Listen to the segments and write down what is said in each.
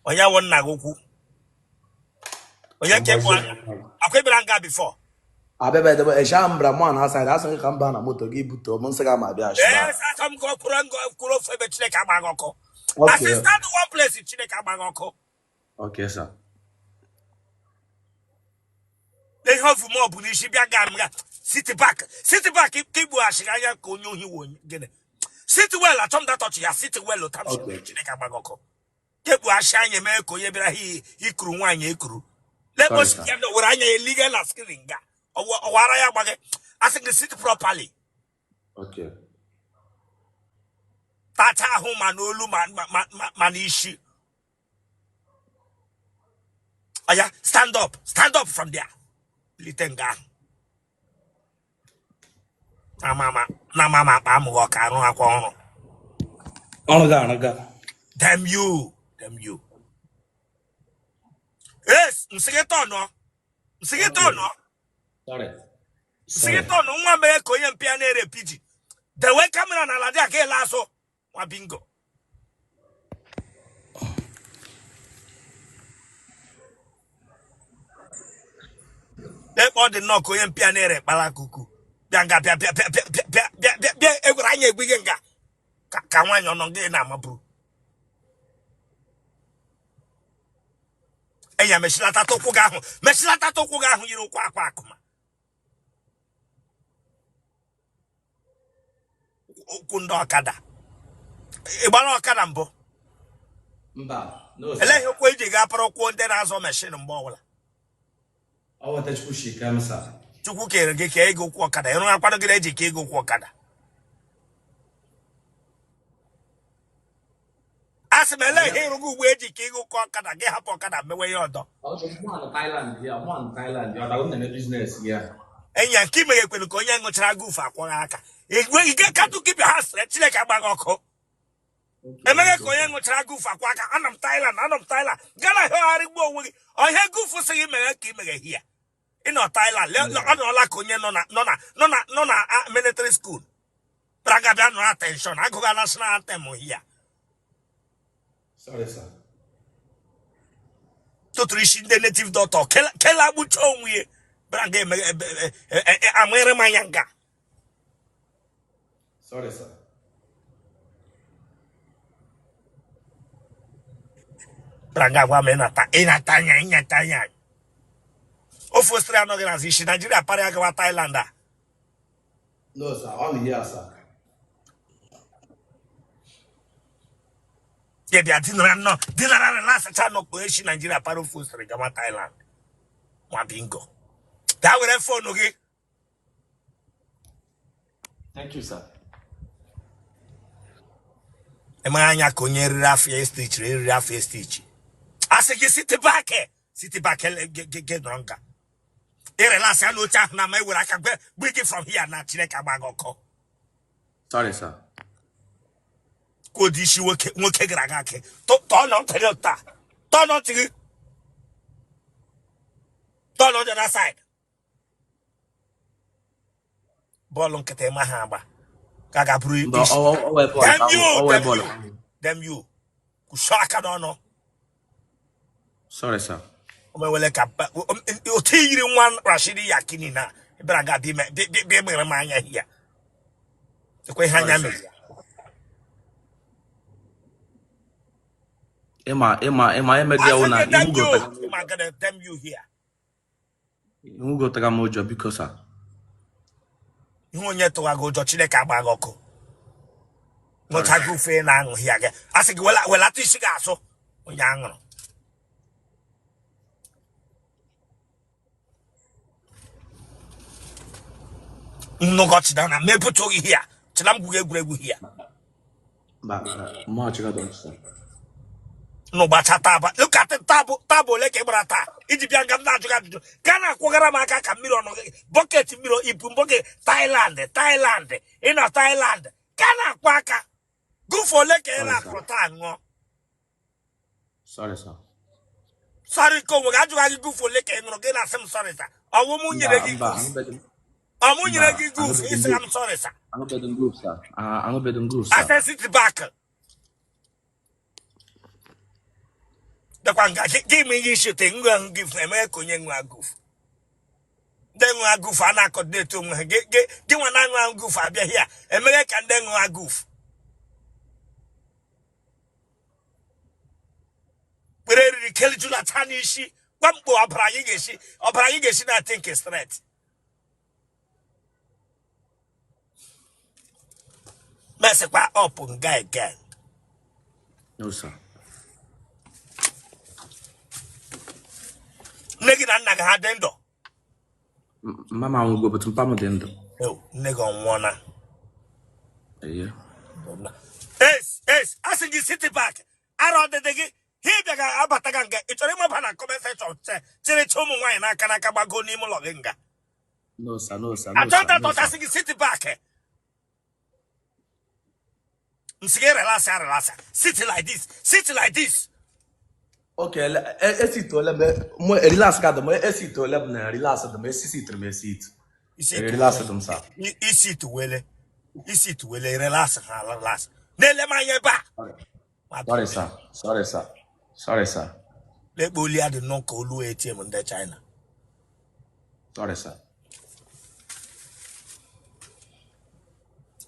Onya won na goku. Onya kepo. Akwe branga before. Abebe de e shambra mo na side aso ka mba na moto gi buto mo nse ga ma bia shba. Yes, I'm go kurango kuro fe be chile ka magoko. Okay. Assistant one place in chile ka magoko. Okay, sir. They have more bunishi bia ga city back kibu ashiganya ko nyu hi wo gene. City well atom that touch ya city well otam chile ka magoko. Kebu ashanye me ko ye bra hi kuru nwanye ekuru. Lagos get no anya illegal askiringa. Owara ya gbage. I think the city properly. Okay. Tata home manolu manishi. Aya, stand up from there. Litenga. Na mama, I'm walking around. Onaga. Damn you. Yes, msigeto no. Sorry. Msigeto no nwa me ko yem pia na repiji. The way camera na lade ake laso. Wa bingo. They all the no ko yem pia na re bala kuku. Bianga bia egura anya egbigenga. Ka nwanyo no nge na mabru. Enya meshilata to kuga hu yiro kwa akuma. Kunda okada. Ibana okada mbo. Mba. No. Ele ko ije ga paro ko nde na azo machine mbo wala. Awa ta chushi kamsa. Chukwu kere gị ka ego kwụ ọkada ịrụ akwado gị eji ka ego kwụ ọkada asị m ele ihe ịrụgụ ugbo eji ka ego kwụ ọkada gị hapụ ọkada mewe ya ọdọ enya nke imeghekwere ka onye ṅụchara gufu akwụghị aka ike katụ kibia ha sịrị Chineke agbaghị ọkụ emeghe ka onye ṅụchara gufu akwụ aka anọ m Thailand gana hịgharị gbuo onwe gị ọhịa gufu sị gị meghe ka imeghe ya in Thailand, no konye no na military school. Braga bia no attention. I go national anthem here. Sorry, sir. To trish the native doctor. Kela bucho onwe. Braga amere manyanga. Sorry, sir. Braga wa menata inatanya. Of Australian organization, Nigeria Paragawa Thailand. No, sir. I'm here, sir. Yeah, they are dinner last time no question Nigeria Paragawa Thailand. Mabingo. That will have phone, okay? Thank you, sir. Emanya konye rafia stitch. I say sit back, get drunk. Relax, I know chat na my I can bring it from here now. Chineka magoko. Sorry, sir. Could issue work gragake. Turn on Toyota. Turn on to turn on the other side. Bolon kete mahaba. Gagabru. Damn you. Kushaka no. Sorry, sir. Omewele kapa otiri one Rashidi yakini na braga bi me manya here ekwe hanya me Emma dia una I'm gonna damn you here you go take mojo because sir you onye to go jo Chineke agbaga ọkụ no tagu fe na anu here ge asigi wela tishi ga aso onye anuru no got down and me put you here. Chilam gugegu here. But much I don't say. No batata. Look at the tabo like a brata. It's Biangam Najuga. Gana Kugaramaka Camilo bucket miro ipumboke Thailand. In a Thailand. Gana Quaka. Go for lake for time. Sorry, sir. Sorry, come go for lake and again. I'm sorry, sir. A woman I'm sorry, sir. I'm a bedroom group, sir. I'm a bedroom group, sir. I said sit back. The one give me you should think and give them a conyan goof. Then I goof and I could do to me. Give one annual goof up here. American then I goof. We're ready to kill you at Tanishi. One more Brayigesi, or Brayigesi, I think is threat. Messapa open guy again. No, sir. Nigga naga hadendo. Mama will go but some pamadendo. Oh, nigga on one. Yeah. Yes, I think you sit back. I don't think he began Abataganga. It's a remember conversation. Tell it to me why I can go Nimo Lovinga. No, sir, no, sir. I thought that I think you sit back. Relax. Sit like this. Okay, esito lebe mo relax ka mo esito lebe na relax da me sit me sit. Relax them sir. Easy to wele. Relax. Nele manyeba. Sorry sir. Let Bolia the non call ATM in China. Sorry sir.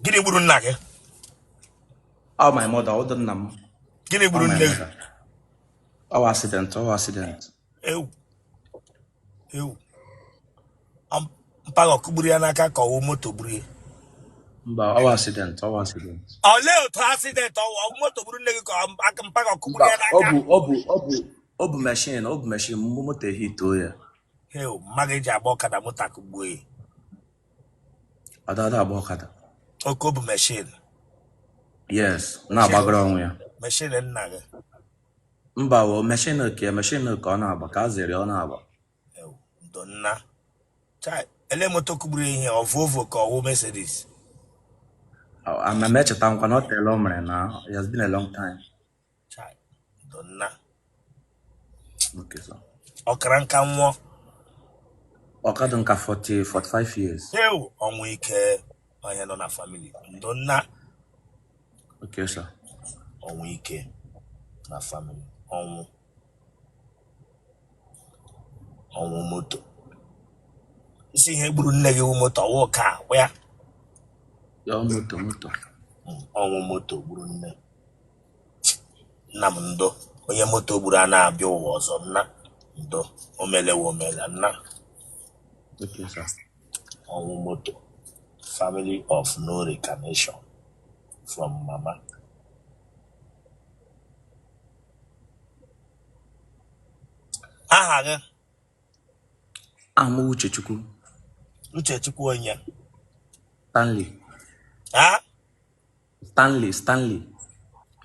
Guinea wouldn't nag. Oh my mother ordered nam. Guinea wouldn't nag. Oh accident. Ew. Mpago kuburiana ka ko moto buri. Mba oh accident. O leo to accident o moto buri negi ko mpago kuburiana ka. Obu machine moto hit o ya. Ew, magaji aboka da moto kubue. Ada abokada. Okobu machine. Yes, na background ya. Machine nnaga. Mba wo machine ka na aba ka zere ọ na aba. Ew, donna. Chai, ele moto kuburi ihe of Volvo ka o Mercedes. I'm a match time cannot tell now. It has been a long time. Chai, donna. Okay, sir. Okranka nwo. Okadonka 45 years. Ew, onwe ike onye no na family. Donna. Okay, sir. Onwe ike na family. Onwu moto. Isi ihe gburu nne gị moto ọwụ ka ya. Ya moto. Onwu moto gburu nne. Nna m ndo. Onye moto gburu a na-abịa ụwa ọzọ nna. Ndo. Omele nna. Okay, sir. Onwu moto. Family of no recognition from mama. Aha gị. I'm Uchechukwu. Uchechukwu onye. Stanley. Ha? Stanley.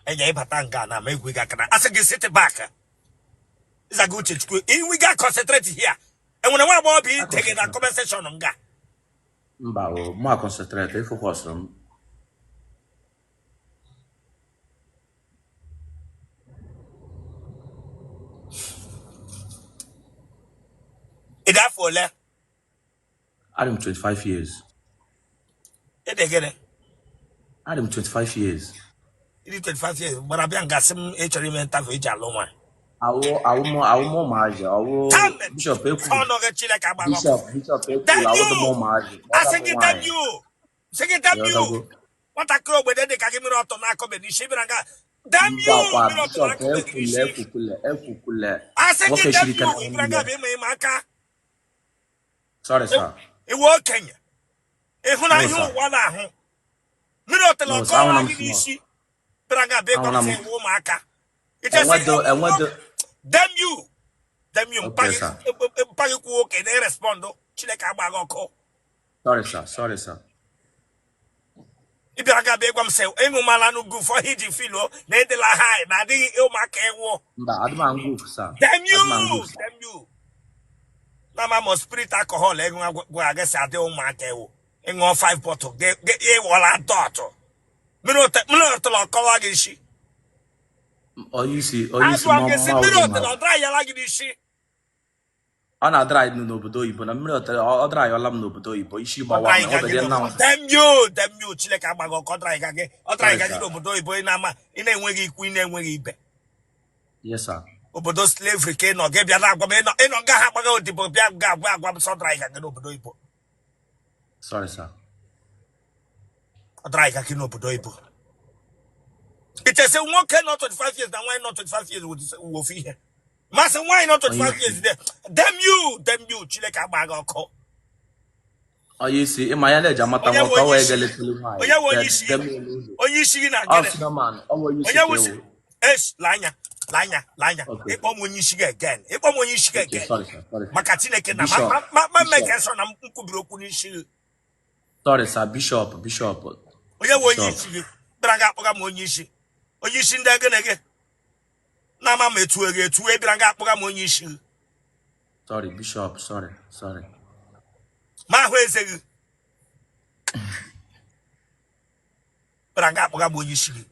Enye ịbata nga na ma egwu gị aka na asị gị sit back. Ịza gị Uchechukwu. We got concentrate here. Enwere nwa agbọghọ bụ ite na comment section nga. Mba o, ma concentrate focus on. Ida for le. I'm 25 years. Edegene. I'm 25 years. It is 25 years. But I've been got some mental for each alone. Awo marriage. Bishop Eku. Oh no, get like Agba. Bishop Eku. Awo the more marriage. I sing it damn you. Sing it damn you. What a crow with the Kakimiro to Nako and Shibranga. Damn you. Bishop I sing it damn you. Ibranga be maka. Sorry, sir. It was Kenya. If when I know one ahụ. Mmiri Otele ọkọwa gị n'isi. Braga be come say wo maka. It just damn you. Mpagi ku okay they respond. Chineke agba gị ọkụ. Sorry, sir. Ibraga be come say enu mala no go for hiji filo na edela high na adịghị ụmụaka ewo. Mba, adịma ngoof, sir. Damn you. Mama must spirit alcohol go against ade ụmụaka ewo. Ịṅụọ 5 bottle get wala dot. Mmiri Otele ọkọwa gị isi. Oyisi mama dry yala gị n'isi. Ọ na-dry n'obodo oyibo na Mmiri Otele ọ dry ọla m n'obodo oyibo isi gbawa na obede na. Damn you Chineke agbago ọkọ dry gị. Ọ dry gị n'obodo oyibo ị na-ama ị na-enweghị ikwu ị na-enweghị ibe. Yes, sir. obodo slavery ka ịnọ gị bịa na-agwa m ịnọ nga ha akpaga odibo bịa ga agwa m sọdra ịga gị n'obodo Igbo. Sorry, sir. Ọdra ịga gị n'obodo Igbo. It is a nwoke not 25 years, and why not 25 years with here? Master, why not 25 years there? Damn you, Chile Kabaga call. Oh, you see, in my age, I'm not a little high. Oh, you see, man. Oh, you see, yes, Lanya. It when you see again. It when you see again. Sorry, sir. Makatina can my make us on a Mukubro. Sorry, sir. Bishop. Oh, yeah, when you see Braga Pogam Onyishi ndị ege na ama metu ege tu ebira nga akpọga m onyishi. Sorry, Bishop. Sorry. Ma hụ eze gị. Bira nga akpọga m onyishi gị.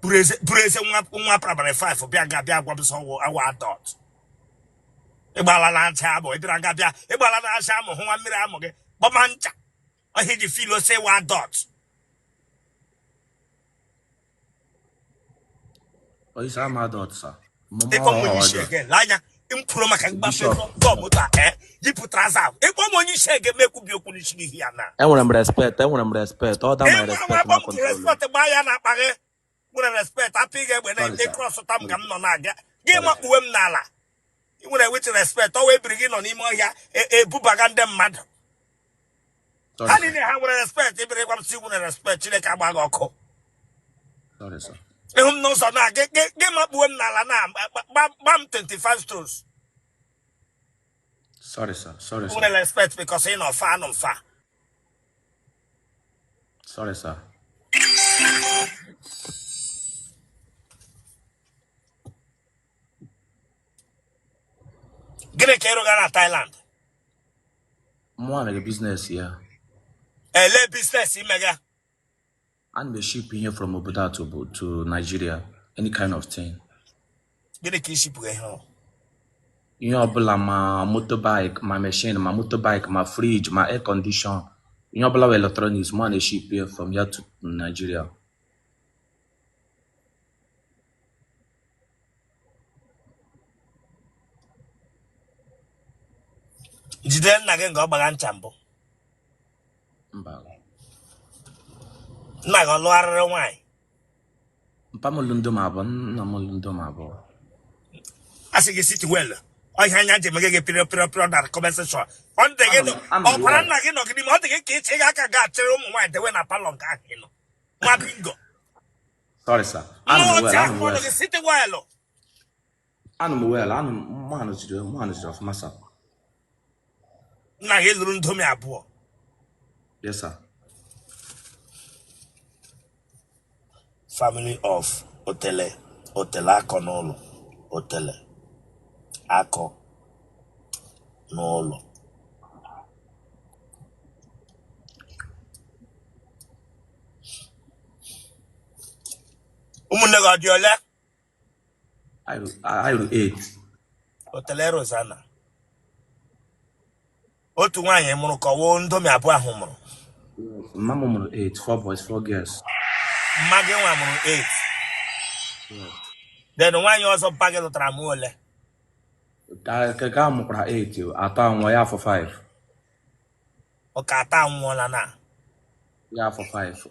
Buru eze nwa primary 5 bịa gwa m sọ awa adult. Ịgbala na ncha abụ ebira nga bịa ịgbala na ncha amụ hụ nwa mmiri amụ gị gbama ncha. Ọhị ji filo say wa adult. Oh, you say I'm adult, sir. Again. Lanya, impro maka ngba moto yipu traza. Ekpo mo nyi shege meku bi okwu ni shigi here na. Enwere m respect. All that my respect na control. Respect ba ya na pare. Nwere respect apige egbe na e cross tam ka m nọ na aga. Gị ma kpuwe m n'ala. I nwere with respect. O we biri gị nọ n'ime ọhịa ebubaga ndị mmadụ. Ha niile ha nwere respect. Ibiri gwa m si nwere respect. Chineke agba gị ọkụ. Sorry, sir. No, so now get my boom na bam 25 stones. Sorry, sir. I respect because you know far no far. Sorry, sir. Gine kero gana Thailand. More like a business here. Le business mega. And the ship here from Oboda to Nigeria, any kind of thing. Gine ki ship we here. You know, my motorbike, my machine, my motorbike, my fridge, my air condition. You know, electronics, more than a ship here from here to Nigeria. Jiden na gen go bagan chambo. Mbalo. Na go loarre nwai. Mpamulundo mabo. Asige city well. O hanya je mege piro that conversation. On the get o para na gen no gidi mo de ke che ga ga chere umu nwai de we na palon ka hino. Ma bingo. Sorry, sir. I'm well. City well. I'm well. I'm managed of myself. Na yeluru ndomi abuo. Yes, sir. Family of Otele ako n'ụlọ. Otele ako n'ụlọ. Ụmụnne gị ọ dị ole? I will 8. Otele Rosanna. Otu nwaanyị mụrụ ka ọwụ ndomi abụọ ahụ mụrụ. Mama mụrụ 8, 4 boys, 4 girls. Magi nwa mụrụ 8. Then nwaanyị ọzọ mpage lụtara mụ ole? Ka mụkwara 8, atọ nwa ya afọ 5. Ọka ata nwụọla na? Ya afọ 5.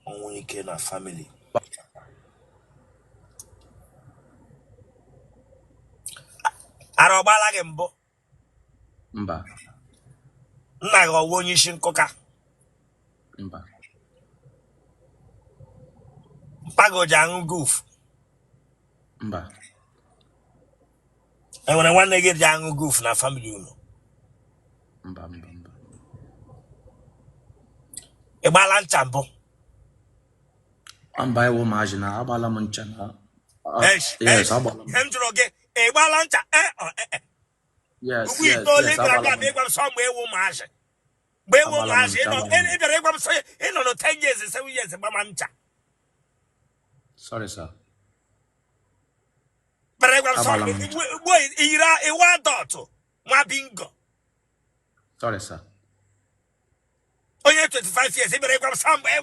Ọnwụ ike na family. Ara ọgbala gị mbụ? Mba. Nna gị ọwụ onye isi nkụka? Mba. Mpago ji aṅụ goof? Mba. Enwere nwanne gị ji aṅụ goof na family unu? Mba. Ị gbala ncha mbụ? Mba iwu maaji na agbala m ncha na. Yes, agbala m. Hem jụrụ gị, ị gbala ncha? Yes. Ugbu itoolu ịbịara ka ịgwa m sọ mgbe ewu maaji. Mgbe ewu maaji, ịbịara ịgwa m sọ ịnọ na 10 years, 7 years gbama ncha. Sorry, sir. But I was sorry. Iwa adult. Ma bingo. Sorry, sir. Oh, you're 25 years. But I was somewhere.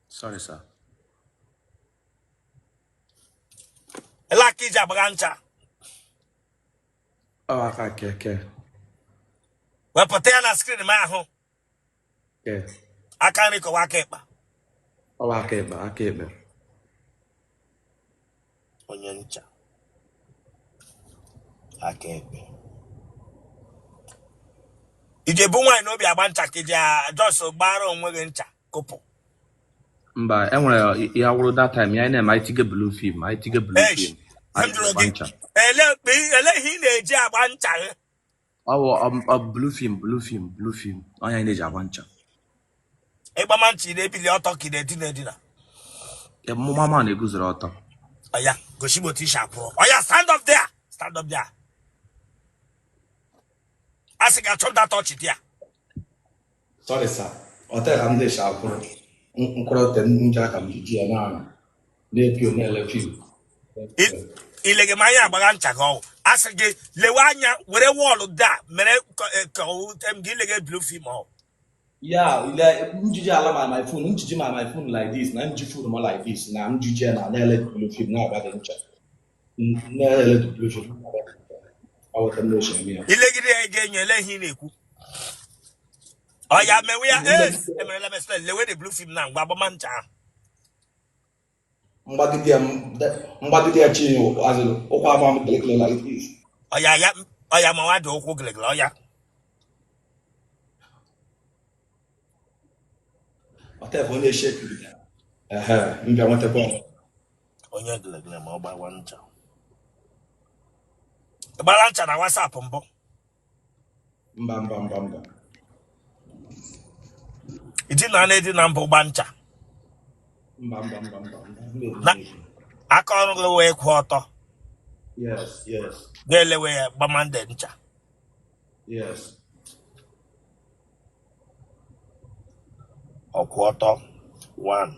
Sorry, sir. iji bagancha. Oh, okay. We put na screen ma ahụ. Okay. Aka nri kọwa aka ekpa. Oh, okay. Onye ncha. Aka ekpe. Ije bụ nwanyị n'obi agba ncha ka ije just gbara onwe gị ncha kụpụ. Mba, enwere ya wụrụ that time ya na-eme itige blue film, itige blue film. Ele ihe ị na-eji agba ncha gị. Oh, blue film. Onye na-eji agba ncha. Ịgbama ncha ị na-ebili ọtọ ka ị na-edina. Mama na-eguzoro ọtọ. Oya, gosi m otu isi apụọ. Oya, stand up there. Asị gị achọ that touch there. Sorry, sir. Otele I'm the sharper. Nkrote nja ka mjiji ya na-epio na-elefi. Ilege manya agbaga ncha ka ọ. Asị gị lewe anya were wọọlụ da mere ka gị ilege blue film ọ. Yeah, like njiji ala my phone, njiji my phone like this, na njiji phone more like this, na njiji na-ele blue film na agba dị ncha. Na-ele blue film. Ilegide ya ga-enyo ele ihe ị na-ekwu. Oya mewe ya emerela mesle lewe the blue film na ngwa agbama ncha ahụ. Mgbadidi ya chi azụrụ ụkwụ agba m gịlịgịlị like this. Oya ma wadị ụkwụ gịlịgịlị oya. Otele onye shake ya. Mbịa nweta bọọlụ. Onye gịlịgịlị ma ọ gbawa ncha. Gbara ncha na WhatsApp mbụ. Mba. Iji na-edi na mbụ gba ncha. Mba. Aka ọrụ gị wee kwụ ọtọ. Yes. Ga-elewe ya gbamande ncha. Yes. Ọkwụ ọtọ 1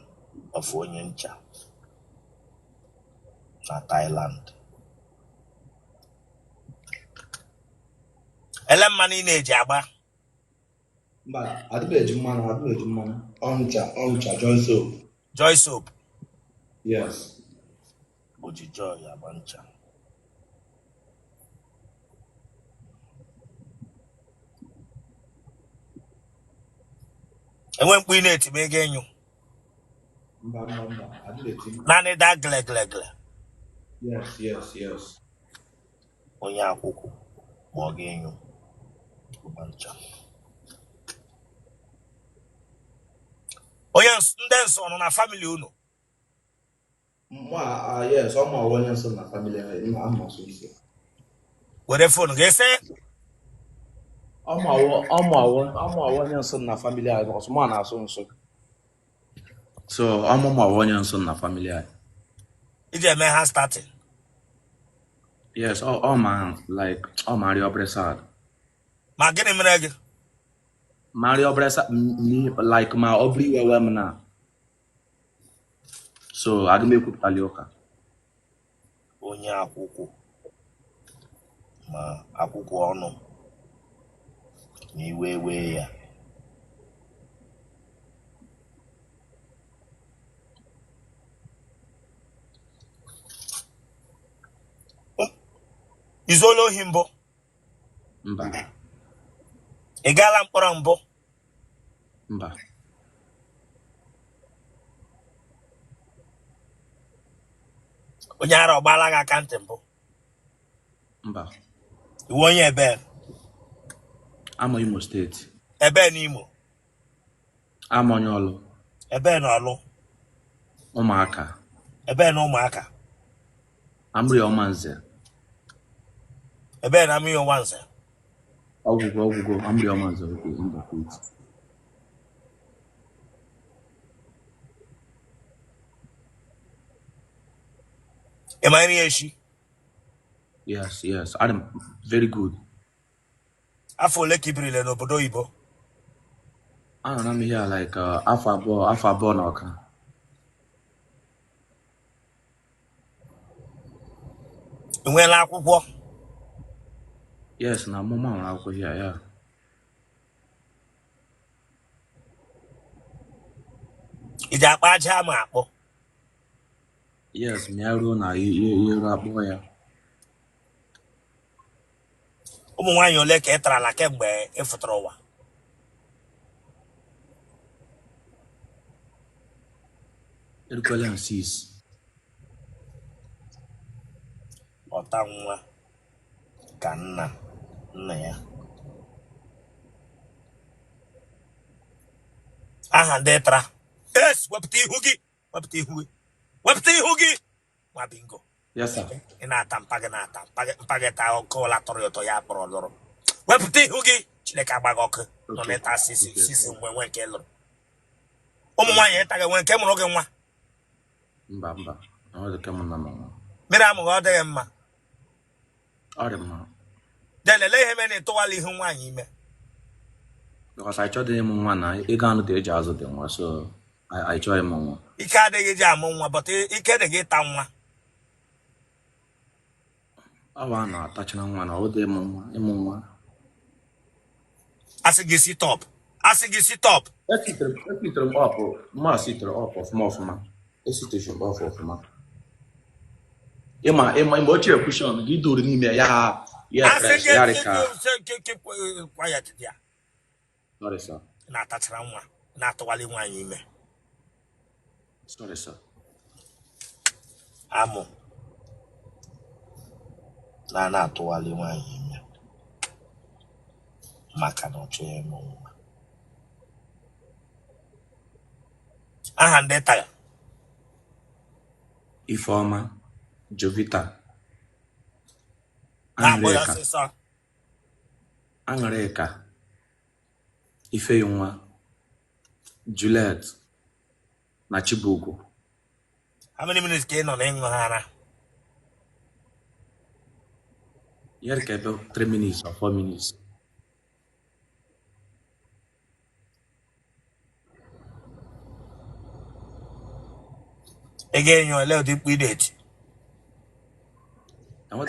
of onye ncha na Thailand. Ele mmanụ ị na-eji agba. Mba, adịbeghị mmanụ. Ọncha, Joy soap. Yes. Oji joy agba ncha. Enwe mkpu ị na-eti ma ego enyo. Mba, adịbeghị. Naanị da gịlịgịlị. Yes. Onye akwụkwọ ma ọ ga-enyo. Onye ndị nsọ nọ na family unu. Yes, ọmụ onye nsọ na family ama so ise. Were phone ga-ese. Ọmụ onye nsọ na family anyị ọsụma na-asụ nso. So ọmụ onye nsọ na family anyị. Iji eme ha starting. Yes, all man like all Mario Bresad. Ma gịnị mere gị? Mario Bresad like my obri wewe m na. So aga m ekwupụtali ụka. Onye akwụkwọ ma akwụkwọ ọnụ na iwe ya. Izolo ohi mbụ. Mba. Ị gaala mkpọrọ mbụ? Mba. Onye ara ọgbala gị akantị mbụ? Mba. Iwu onye ebe? Amo Imo State. Ebe n'Imo? Amo onye ọlụ. Ebe n'ọlụ? Ụmụaka. Ebe na ụmụaka? Mmiri ọmanze. Ebe na mmiri ọmanze? Ọgwụgwọ Mmiri ọmanze oke Mba State. Am I any issue? Yes. I'm very good. Afọ ole ka ibiri n'obodo Igbo? Anọ m here like afọ abụọ na ọka. Ị nweela akwụkwọ? Yes, na mụma nwere akwụkwọ here, yeah. Ị ji akpa aja ama akpọ? Yes, miaru na iru akpọ ya. Ụmụ nwaanyị ole ka ị tara la kemgbe ị fụtara ụwa? Erukwala m 6. Ọta nwa ka nna ya. Aha ndị tara. Yes, wepụta ihu gị. Wepụta ihu gị. Wepụta ihu gị. Nwa bingo. Yes, sir. Ị na-ata mpagị na-ata mpagị taa ọkụ ụla tọrọ ụtọ ya kpọrọ lụrụ. Wepụta ihu gị. Chineke agbaghị ọkụ. Nọ n'ịta sisi mgbe nwe nke lụrụ. Ụmụ nwaanyị ịtaghị nwe nke mụrụ gị nwa. Mba. Ọ dị ka m na mama. Mmiri amụghị ọ dịghị mma. Ọ dị mma. Delele ihe mere na ịtụwala ihu nwaanyị ime. Because I chọrọ ịmụ nwa na ego anụ dị eji azụ dị nwa, so I chọrọ ịmụ nwa. Ike adịghị eji amụ nwa, but ike dị gị ịta nwa. Ọ bụ a na-atachara nwa na ọ dị ịmụ nwa. Asị gị si top. Asị gị si top. Esitere m ọpụ, mma sitere ọpụ ọfụma. Esitere m ọpụ ọfụma. Ịma mgbe ochie kwushọn gị duru n'ime ya fresh ya rịka. Quiet there. Sorry, sir. Na-atachara nwa, na-atụwali nwaanyị ime. Sorry, sir. Amụ. Na-atụwali nwaanyị ime. Maka na ọ chọghị ịmụ nwa. Aha ndị tara. Ifeoma, Jovita, Aṅụrịka, Ifeyinwa, Juliet, na Chibugo. How many minutes ka ị nọ n'ịṅụ ha ara? Here ka ebe 3 minutes or 4 minutes. Again, you allow the with I want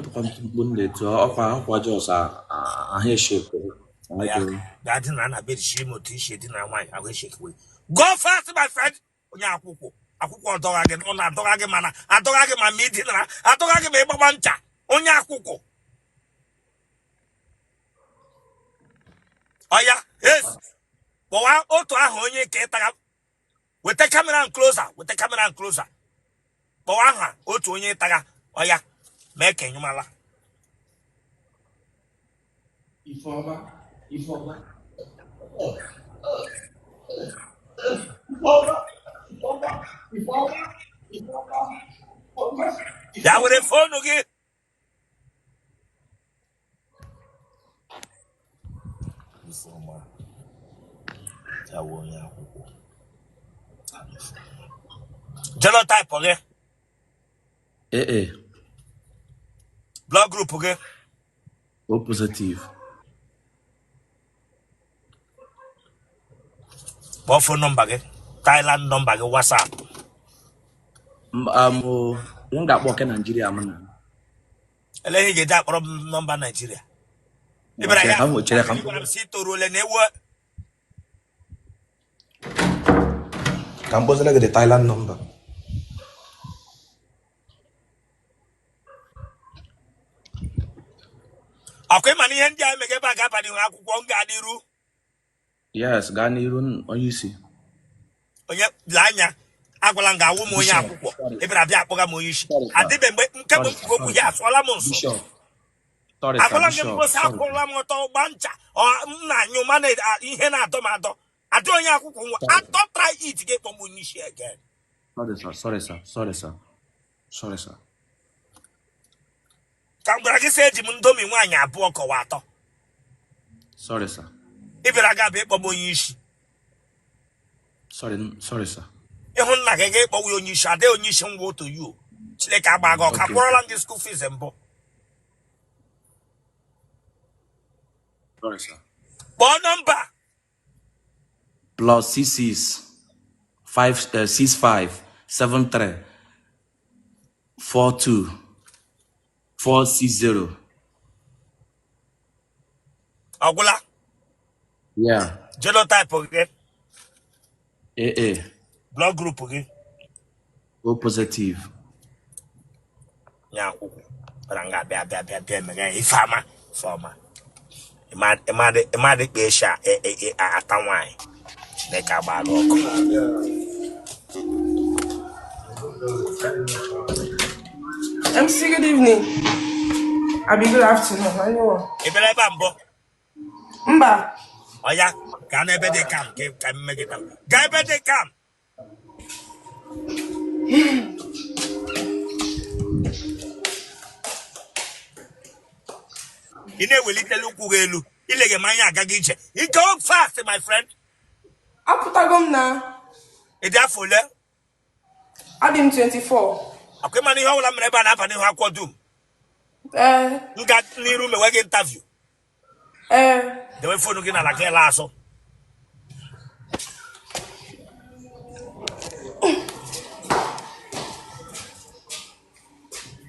to come to the to offer just a hair shape. That didn't a bit shame or t-shirt in a wine. I wish it would go fast, my friend. Akuwa dog again on a dog again, man. I dog again my meeting. I dog again, my bancha. On Yakuko. Oh, yeah, yes. But I ought to have only get up. With the camera and closer, But aha, otu onye taga, oya, make you mala. Ifeoma. Ya with a phone again. Ifeoma. Ya wonya. Genotype, okay? Blood group, okay? O positive. What phone number, okay? Thailand number, okay? WhatsApp. Yung gakbo ke Nigeria mana? Ele hige da problem number Nigeria. Ibrahim, I'm si to rule newa. Campos lagi the Thailand number. Okay, mani hendi ay mege ba ga pa di akwụkwọ nga diru. Yes, ga n'iru onye isi. Onye lanya agwala nga awu mo onye akwụkwọ. Ebra bịa akpọga mo onye isi. Adibe mgbe nke bụ okwu ya asụọla m nso. Sorry, agwala nke mbụ sa akwụla m ọtọ gbancha. Nna nyu mana ihe na-adọ m adọ. Adọ onye akwụkwọ nwa. Adọ try it ga ekpọ m onye isi again. Sorry, sir. Ka ngwara gị sị eji m ndomi nwaanyị abụọ kọwa atọ. Sorry, sir. Ibera ga bụ ịkpọ m onye isi. Sorry, sir. Ịhụ nna gị ga-ekpọ onye isi, adị onye isi ngwa otu yu. Chineke agba gị ọka kwụrọla ndị school fees mbụ. Sorry, sir. Kpọọ nọmba. +66 65 73 42 460. Agwụla. Yeah. Genotype gị. AA. Blood group gị. O positive. Nya akwụkwọ. Ranga bịa mega ifama. Fama. Imade pesha ata nwanyị. Chineke agbaga ọkụ. MC, good evening. Abi, good afternoon. Anyone? Ebere ebe mbọ. Mba. Oya, ka na ebe dị kam ka mmegide. Ga ebe dị kam. Ị na-ewelitele ụkwụ gị elu. Ilege m anya agaghị ije. You go fast, my friend. Apụtago m na. Ị dị afọ ole? Adị m 24. Akwa ịma na ihe ọbụla mere ebe a na-aba n'ihu akwụkwọ dum. M ga n'iru mewe gị interview. Dewe fonu gị n'ala ka ịla asụ.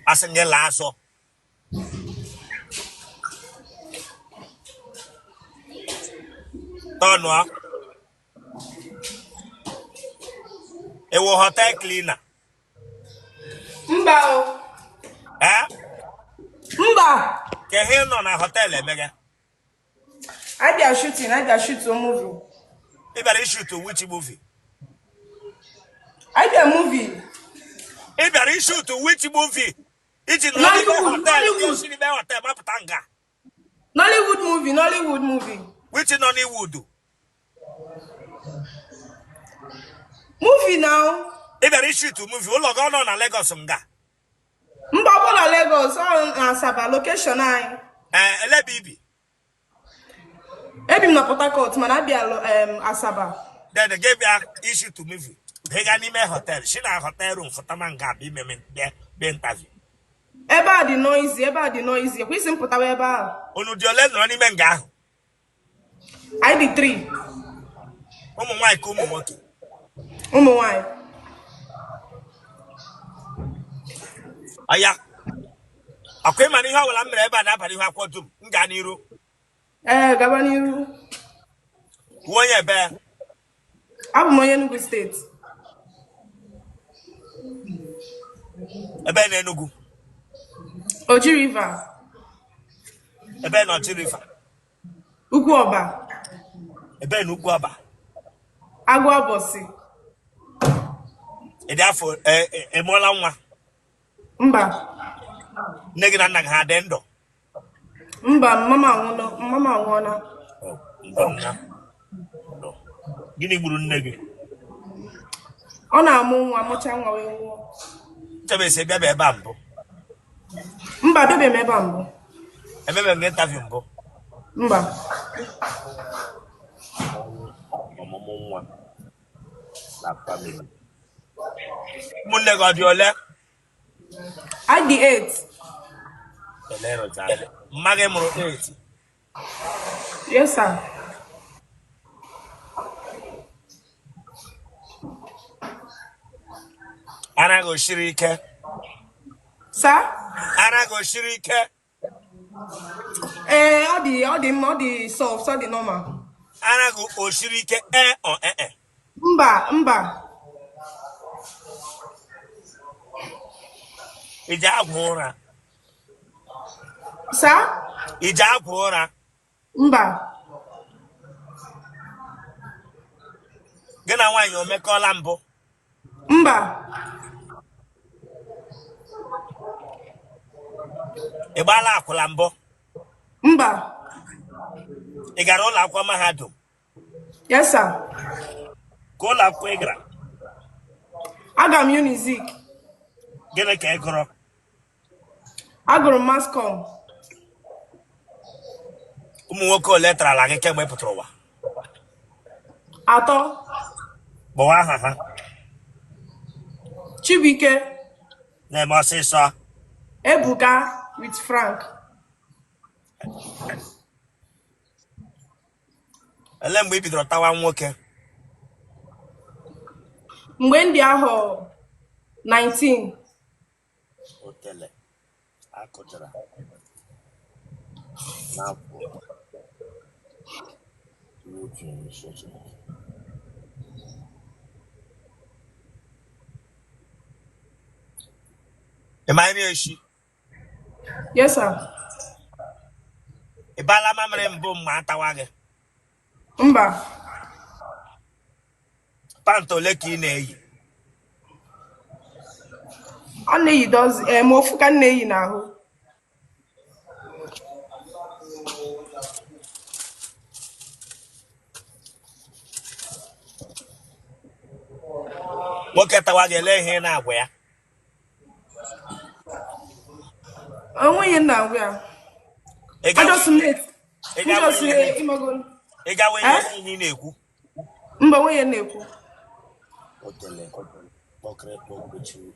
Asị gị la asụ. Tọnụ a. Ewo hotel cleaner. Mba o. Mba. Ke ihe nọ na hotel emega. I bịa shooting a movie. Ị bịara shoot which movie? I bịa movie. Ị bịara shoot which movie? Iji Nollywood hotel mapụta nga. Nollywood movie. Which Nollywood? Movie now. Ị bịara shoot movie ụlọ gị nọ na Lagos nga. Mba ọ na Lagos ọ na Asaba location anyị. Elebe ibi. Ebi m na Port Harcourt mana abịa Asaba. Then they gave me issue to movie. They got me hotel. She na hotel room for tamanga be me be interview. Ebe a dị noisy. Kwụsị m pụtawa ebe ahụ. Unu dị ole nọ n'ime nga ahụ? Anyị dị 3. Ụmụ nwaanyị ka ụmụ nwoke. Ụmụ nwaanyị. Aya. Akwa ịma na ihe ọbụla m mere ebe a na-abalị ihu akwụkwọ dum. M gaa n'iru. Gaba n'iru. Onye ebe? Abụ m onye Enugu steeti. Ebe na Enugu. Oji River. Ebe na Oji River. Ugwu Ọba. Ebe na Ugwu Ọba. Agwa Bosi. Ị dị afọ emụọla nwa? Mba. Nne gị na nna gị ha dị ndụ? Mba, mama anwụọla. Gịnị gburu nne gị? Ọ na-amụ nwa, mụcha nwa wee nwụọ. Chebese bịa ebe a mbụ. Mba, bịa ebe a mbụ. Emebe m interview mbụ. Mba. Ọmụmụ nwa na family. Ụmụnne gị ọ dị ole? I dị 8. Mma gị mụrụ 8. Yes, sir. Anaghị osiri ike. Sir? Anaghị osiri ike. Ọ dị mma, ọ dị soft, ọ dị normal. Anaghị osiri ike Mba. Iji agwụ ụra. Sir? Iji agwụ ụra. Mba. Gị na nwaanyị o mekọọla mbụ? Mba. Ị gbaala akwụla mbụ? Mba. Ị gara ụlọ akwụkwọ mahadum? Yes, sir. Ka ụlọ akwụkwọ ị gara? Aga m Unizik. Gịnị ka ị gụrụ? Agụrụ m Mascom. Ụmụ nwoke ole tarala gị kemgbe ị pụtara ụwa? 3. Gbawa aha ha. Chibuike. Na-eme ọsịsọ. Ebuka with Frank. Ele mgbe ị bidoro tawa nwoke? Mgbe ndị ahụ 19. Otele. Akụjara. N'afọ. Am I near she? Yes, sir. A balamam boom matawage. Mba. Panto leki nei. Ọ na-eyi does ofu ka na-eyi n'ahụ. Nwoke tawage ele ihe na-agwa ya. Onweghị nna agwa ya. I just late. Ị M ga just wenye imago. ị ga wenye ihe na-ekwu. Mba onweghị na-ekwu. Otele. Bokre bokuchi.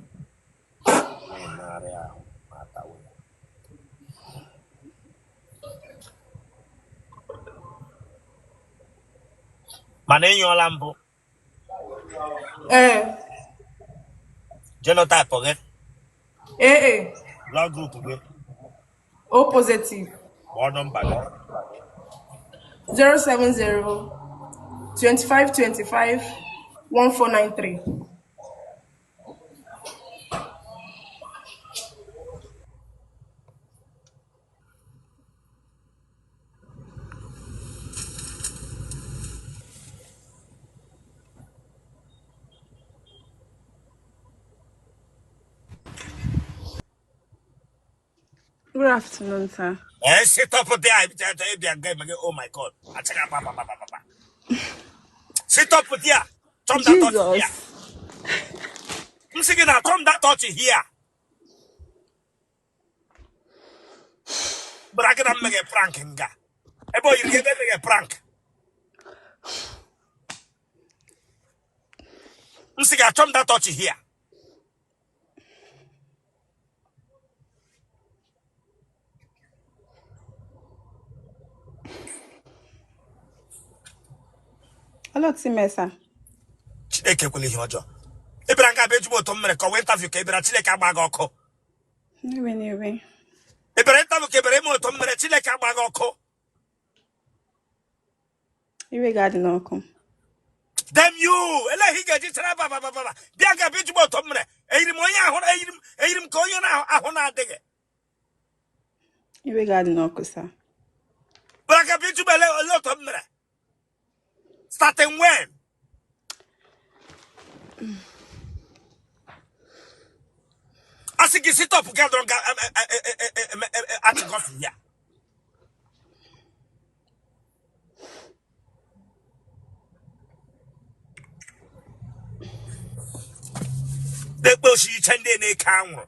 Nari ahụ matawe. Mana enyola mbụ. Genotype gị. Blood group gị. O positive. What number gị? 070 2525 1493. Good afternoon, sir. Sit up there. Oh my God. Sit up there. Tom that touch here. Jesus. I'm singing that Tom that touch here. But I can make a prank. Hey boy, you can make a prank. I'm singing that Tom that touch here. Hello, Timesa. Chileke kwele ihe ọjọọ. Ibra nga be jubo to mmere ko interview ka ibra Chileke agbaga ọkụ. Anyway. Ibra interview ka ibra mo to mmere Chileke agbaga ọkụ. Iwe garden ọkụ. Damn you! Ele hi ga ji tara baba. Bia ga be jubo to mmere. Eyirim onye ahụ eyirim ka onye na ahụ na adịghị. Iwe garden ọkụ, sir. Bra ga be jubo ele to mmere. Starting when? As you sit up, get on at the coffee here. The bullshit chende ne camera.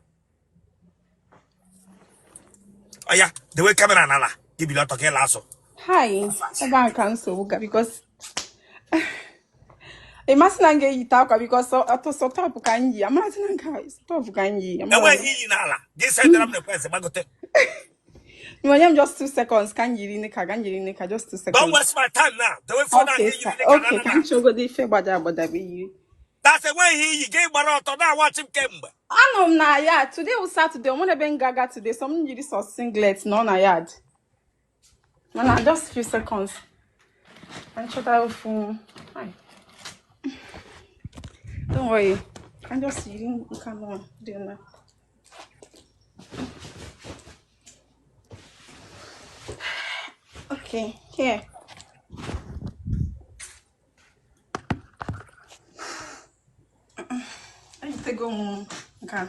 Oh yeah, the way camera nala. Give you lot of lasso. Hi. Eba cancel because must not get it out because so top can ye. I'm not stop can ye. And when he nala, this said that I'm the person. Magote. You want just 2 seconds. Can you nika just 2 seconds? Don't waste my time now. The way for Okay, that. okay. Can't you go the fair but you? That's the way he gave Baroto. Now watch him came. I know na yard. Today was Saturday. I'm gonna be gaga today. Some need this or singlet. No na yard. Man, just few seconds. And shut out phone. Hi. Don't worry. I'm just eating. Come on, dinner. Okay, here. I need to go home. Okay.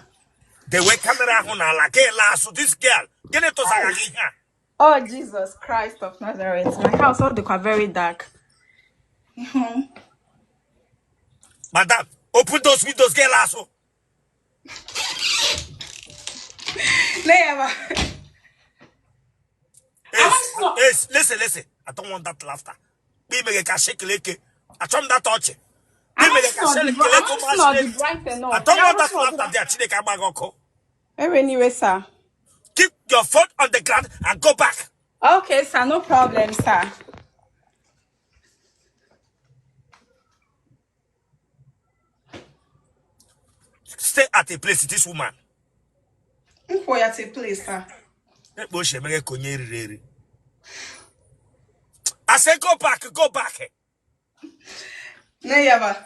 The way camera on like last. So this girl, get it to Sagagi. Oh, Jesus Christ of Nazareth. My house all the very dark. Madam, open those windows, get lasso. Yes, listen. I don't want that laughter. Be make a shake leke. I don't that touch it. Be make a shake leke. I don't want that laughter there. Chileke Abagoko. Anyway, sir. Keep your foot on the ground and go back. Okay, sir. No problem, sir. Stay at a place, this woman. For you at a place, sir. I said, go back. Never. I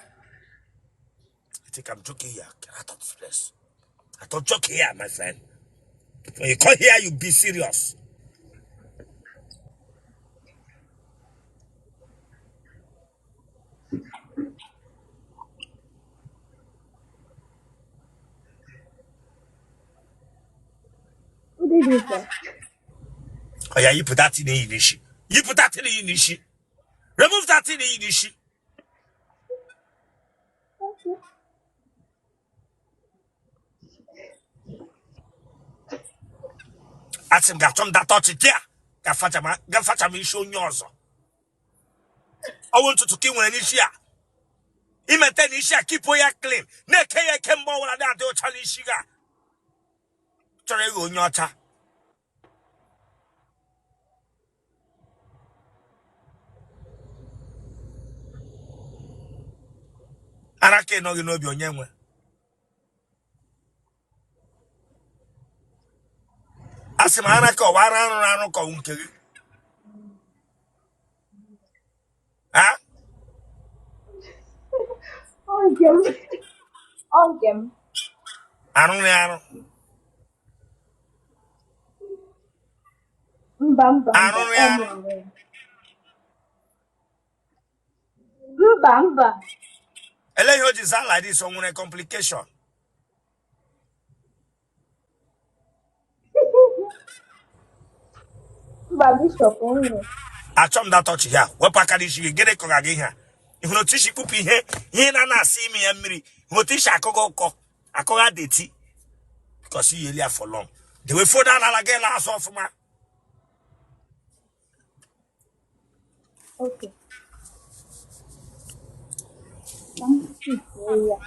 think I'm joking here. Get out of this place. I don't joke here, my friend. When you come here, you be serious. Who did it, sir? Oh yeah, you put that in the Yiddish. You put that in the Yiddish. Remove that in the Yiddish. Okay. Ask him that that touch it there. Gafata show yours. I want to kill one issue. He maintain issue keep your claim. Neke ye kembo wala da do chali shiga. Chore go nyota. Arake no no bi onyenwe. Asima anake o wara anu ko unkeri. Ha? Okay. Okay. Anu ne anu. Mba, mba, mba. Anu ne anu. Mba, mba. Ele yo design like this on a complication. Mba, Bishop, only. Achom that touch here. We pakadi shi get it koga here. If no tishi pupi he na see me Mmiri. No tishi akogo akoga deti because he here for long. They will fall down again last off ma. Okay. Thank you. Yeah.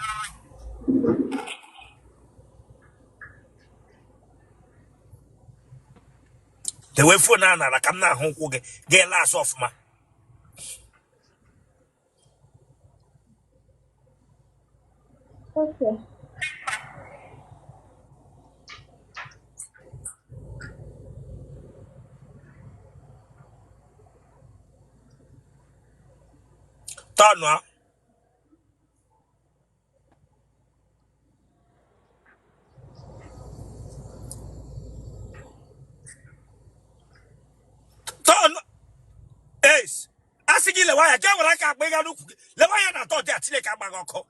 They will fall down like I'm not home get last off ma. Okay. Tonwa. Ton Ace. Asigi le waya jawo la ka gbe ga lu le waya na to te atile ka gba goko.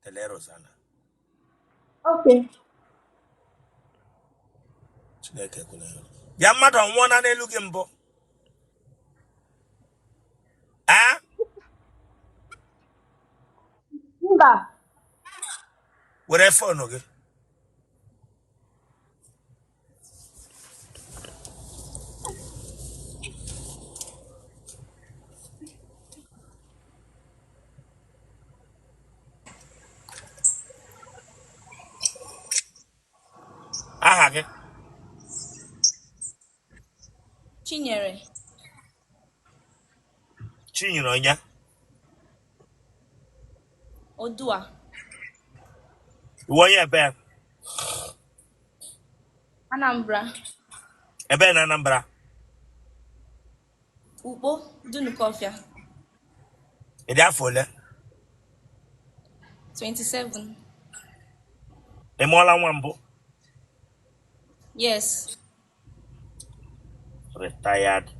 Telero sana. Okay. Chineke kuna. Ya mmadụ nwụọ na n'elu gị mbụ. Ah? Mba. Were phone gị. Aha gị. Chinyere. Chinyere onye. Odua. Iwe onye ebe. Anambra. Ebe na Anambra. Ukpo. Dunukofia. Ịdị afọ ole. 27. Ị mụọla nwa mbụ. Yes. Retired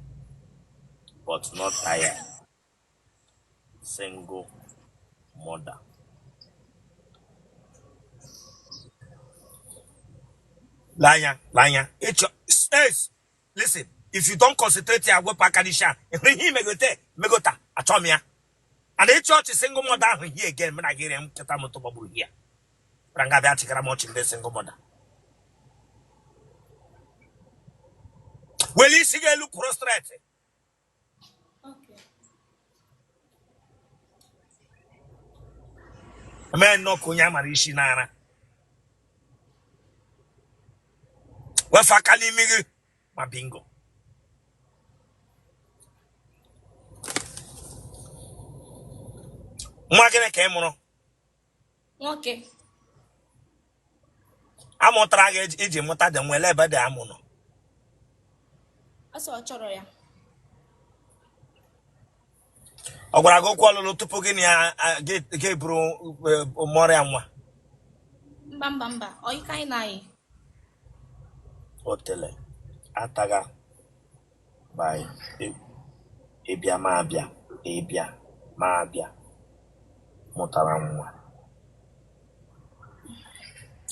but not tired. Single mother. Lanya. Listen, if you don't concentrate here, go back Kadisha. He megota, atomia. And the church is single mother here again. When I hear him, Katamoto Babu here. Ranga Batikara much in the single mother. Well, you see, look frustrated. Okay. A man no kunya marishi nana. Well, Fakali Migi, my bingo. Magana Cameron. Okay. I'm on target, Iji Mota than wherever the amono. Aso achoro ya. Ogwara go kwalolo tupu gị na ga buru mọrịa nwa. Mba. Oyi ka anyị na-ayị. Otele ataga by ịbịa ma abịa mụtara nwa.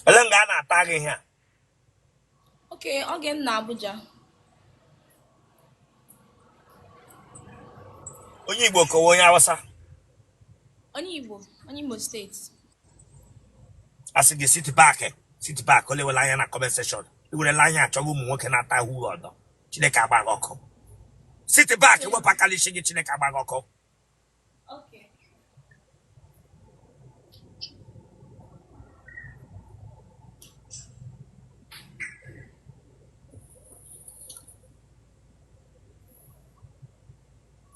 Ele nga a na-ata gị ihe a? Okay, oge m na Abuja. Onye Igbo ka onye Hausa? Onye Igbo, onye Imo steeti. Asị gị sit back ole wela anya na comment section. Iwerela anya achọghị ụmụ nwoke na-ata ahụ ọdọ. Chineke agba gị ọkụ. Sit back wepụ aka n'isi gị, Chineke agba gị ọkụ. Okay.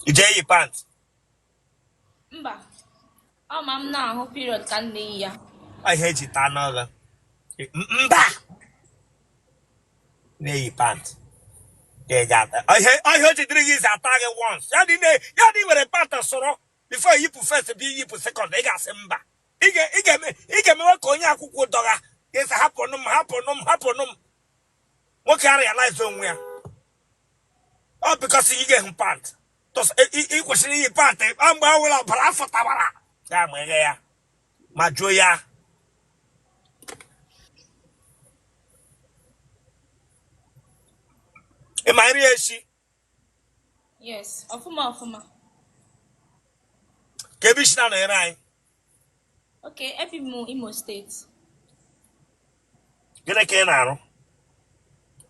Ije yi pants. Mba. Ọ ma m na-ahụ period ka m na-eyi ya. Ihe eji taa n'ọgha. Mba! Na-eyi pants. Ihe o jidere gị izi ata gị once. Ya dị were pants sọrọ before yipụ first bi yipụ second. Ị ga-asị mba. Ị ga-emewe ka onye akwụkwọ dọga. Ga-esi hapụnụ m. Nwoke a realize onwe ya. Ọ because ị ga-ehụ pants. Ị kwesịrị iyi pants. Mgbe ọ bụla ọbara afọ tabara. Ya meghe ya. Ma jụọ ya. Ị ma nri echi? Yes, ọfụma. Ka ebe isi na nọnyere anyị. Okay, ebi m Imo steeti. Gịnị ka ị na-arụ?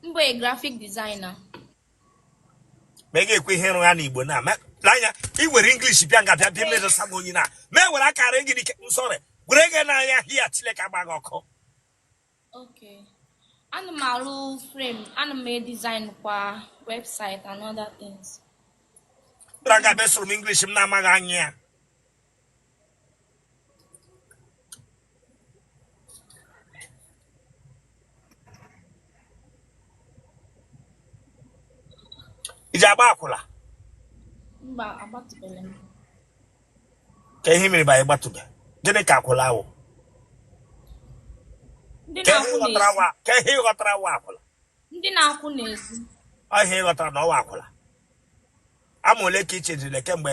Mbụ a graphic designer. Ma ị ga-ekwe ihe ịrụ ya n'Igbo na anya ị were English bịa bịa medosa m onye na ma e were akara gị n'ike nsọrọ were gị n'anya hia Chineke agba gị ọkụ. Okay. Ana m arụ frame, ana m design kwa website and other things. Raga be sụrụ m English m na-amaghị anya ya. Iji agba akwụla? Mba, agbatụbele m. Ka ihe mere ba ịgbatụbe. Gịnị ka akwụla awụ? Ndị na-akwụ n'ezi. Ka ihe ịghọtara wa akwụla? Ndị na-akwụ n'ezi. Ọ ihe ịghọtara na ọwa akwụla. Ama ole ka ị chejiri kemgbe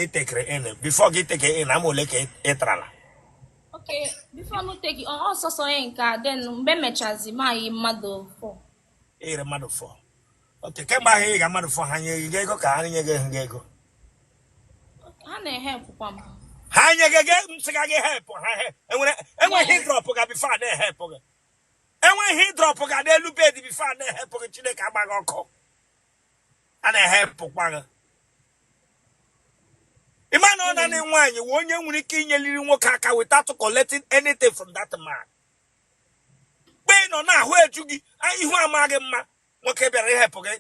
itekere in before gị iteke in ama ole ka ị tarala? Okay, before m take ọsọsọ ya nke a then mgbe mechazi ma yi mmadụ 4. Ire mmadụ 4. Okay, kemgbe ahụ ị ga mmadụ 4 ha nye gị ego ka ha nye gị ego? Ha na-ehepụkwa m. Ha nye gị nsịga gị help ha enweghị drop ga before na-ehepụ gị. Enweghị drop ga n'elu bed before na-ehepụ gị. Chineke agba gị ọkụ. A na-ehepụkwa gị. Ịma na ọ na nwaanyị wee onye nwere ike inyeliri nwoke aka without collecting anything from that man. Mgbe ị nọ na-ahụ eju gị ihu amaghị mma nwoke bịara ihepụ gị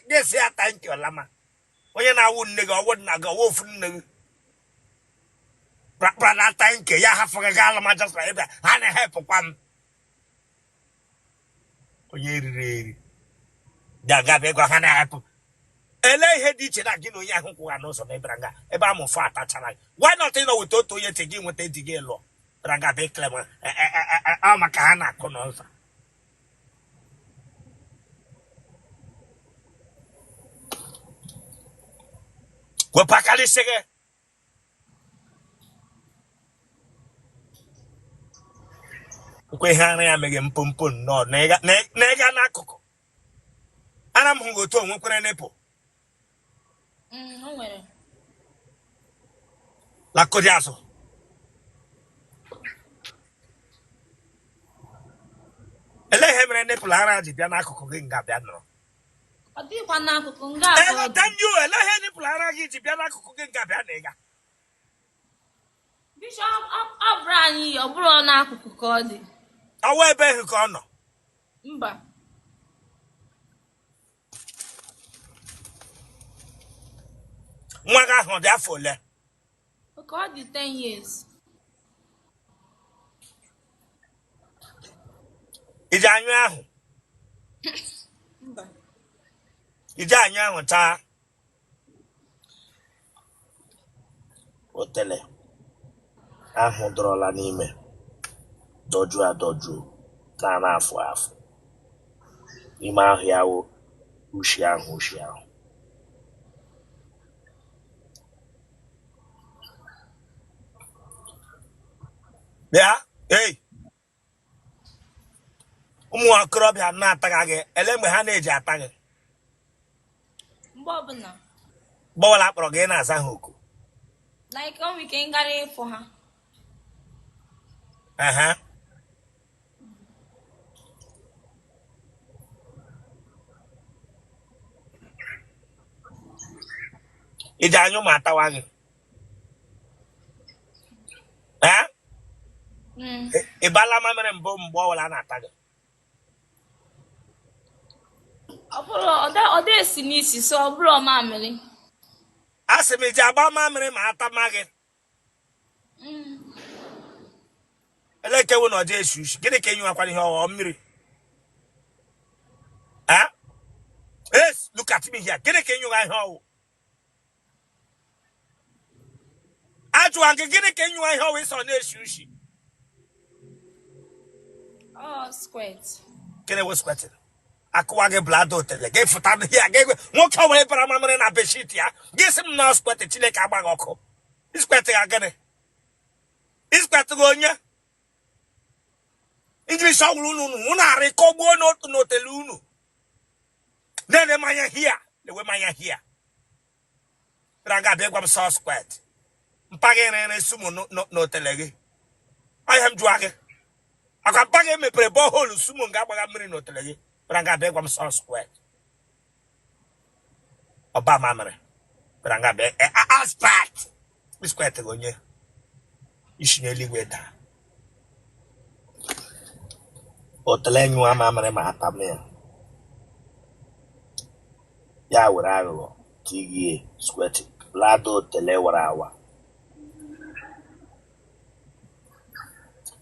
ga-esi ya thank you lama. Onye na-awụ nne gị ọwụ nna gị ọwụ ofu nne gị na thank you ya hafụ gị gaa alama just like ịbịa ha na-ehepụkwa m. Onye eriri eri ga-agabịa ịgwa ha na-ehepụ. Ele ihe dị iche na gị na onye ahụ kwụga n'ụzọ na ịbịara nga ebe amụfụ atachara gị. Why not ịnọ weta otu onye che gị nweta di gị lụọ bịara nga bịa klem ọ maka ha na-akụ n'ụzọ. Wepụ aka n'isi gị. Nkwe ihe ara ya meghe mpompo nnọọ na ịga n'akụkụ. Ana m hụ gị otu onwe kwere n'ịpụ. O nwere. Lakodi azụ. Ele ihe mere nipụl ara ji bịa n'akụkụ gị nga bịa nọrọ. Ọ dịkwa n'akụkụ nga abụọ. Ele ihe nipụl ara gị ji bịa n'akụkụ gị nga bịa na ịga. Bishọp abụrụ anyị ọ bụrụ n'akụkụ ka ọ dị. Ọwa ebe ahụ ka ọ nọ. Mba. Nwa gị ahụ dị afọ ole? Ka ọ dị 10 years. Iji anyụ ahụ? Mba. Iji anyụ ahụ taa? Otele ahụ dọrọla n'ime doju adoju ka na-afụ afụ n'ime ahụ ya wụ ushi ahụ bịa ei ụmụ okorobịa na-ataga gị ele mgbe ha na-eji ata gị mgbe ọbụla gbọwala akpọrọ gị na-aza ha oku like o nwere ike ngara ịfụ ha iji anyụ ma atawa gị ịbala mamịrị mbụ mgbe ọbụla na-ata gị ọ bụrụ ọ dị esi n'isi so ọ bụrụ ọmamịrị a sị m iji agba mamịrị ma ata ma gị elekewu na ọdị esi ushi gịnị ka enyi nwakwana ihe ọghọ mmiri yes look at me here gịnị ka enyi nwa ihe ọwụ ajụwa gị gịnị ka enyi nwa ihe ọwụ ịsọ na-esi ushi squirt gịnị wụ squirting Akuwa gị Bladder Otele gị fụta ya gị nwoke ọ were bara mamịrị na beshit ya gị sị m na squirting Chineke agbaghị ọkụ isquirting ya gịnị isquirting onye English ọgwụrụ unu na-arị kọgbuo n'otele unu na-ene mmanya hia na-ewe mmanya hia raga bịa gwa m sọ squat mpaghị rere sumu n'otele gị ahịa m jụọ gị aka mpaghị emepere bọholu sumu nga agbaga mmiri n'otele gị raga bịa gwa m sọ squat ọba mamịrị raga bịa aspat squat gị onye isi n'eluigwe daa Otele nyụọ mamịrị ma atam ya were aghụghọ tigie squirting Bladder Otele wara awa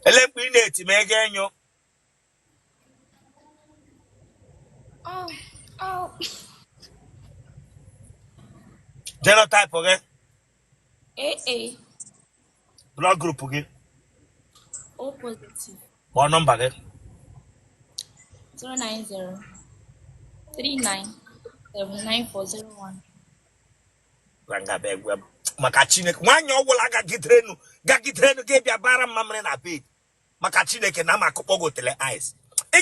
elekpe ị na-eti ma ego enyo genotype gị AA blood group gị O positive kpọọ nọmba gị 090 39 79401 maka Chineke nwaanyị ọgwụla gagidrenu gị bịa bara mamịrị na bed maka Chineke na makụkpọ gị Otele ice ị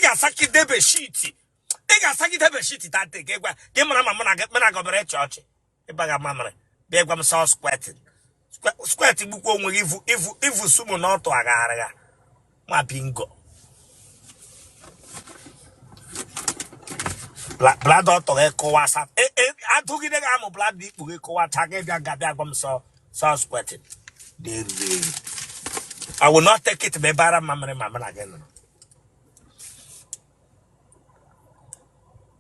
ga-asagide beshiti tate gị gwa gị mara ma mụ na gọbara eche ọchị ịbaga mamịrị bịa gwa m sọ squat gbukwa onwe gị ivu sumu na ọtụ agagharịga ma bingo Bladder Otele kụwa sa adụgide gị amụ Bladder ikpu gị kụwa cha gị bịa gabịa gwa m sọ squatting I will not take it me bara mamịrị ma mụ na gị nụrụ